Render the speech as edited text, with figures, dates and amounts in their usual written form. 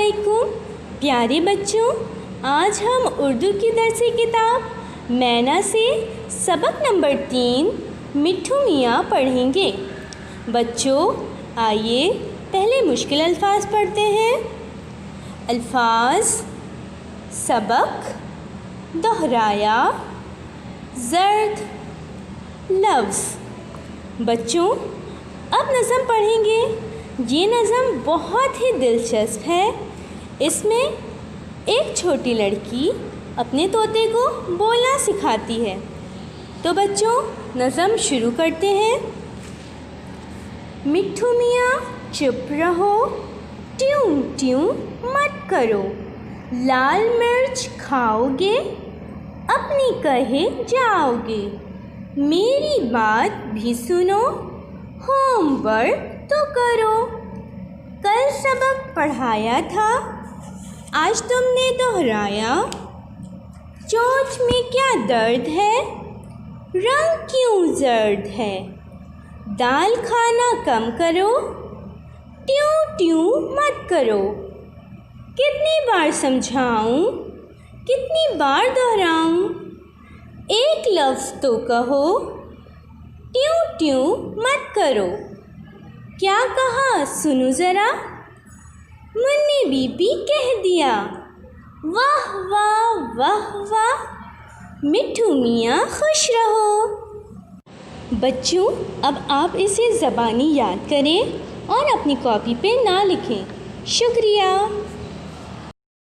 अस्सलामुअलैकुम प्यारे बच्चों, आज हम उर्दू की दरसी किताब मैना से सबक नंबर 3 मिट्ठू मियाँ पढ़ेंगे। बच्चों, आइए पहले मुश्किल अल्फाज पढ़ते हैं। अल्फाज, सबक, दोहराया, ज़र्द, लफ्ज़। बच्चों, अब नज़म पढ़ेंगे। ये नज़म बहुत ही दिलचस्प है। इसमें एक छोटी लड़की अपने तोते को बोलना सिखाती है। तो बच्चों, नज़म शुरू करते हैं। मिट्ठू मियाँ चुप रहो, ट्यूं ट्यूं मत करो, लाल मिर्च खाओगे अपनी कहे जाओगे, मेरी बात भी सुनो, होमवर्क तो करो। कल सबक पढ़ाया था, आज तुमने दोहराया, चोंच में क्या दर्द है, रंग क्यों जर्द है, दाल खाना कम करो, ट्यूं ट्यूं मत करो। कितनी बार समझाऊं, कितनी बार दोहराऊं, एक लफ्ज़ तो कहो, ट्यूं ट्यूं मत करो। क्या कहा सुनो ज़रा, मुन्नी बीबी कह दिया, वाह वाह वाह वाह, मिट्ठू मियाँ खुश रहो। बच्चों, अब आप इसे ज़बानी याद करें और अपनी कॉपी पे ना लिखें। शुक्रिया।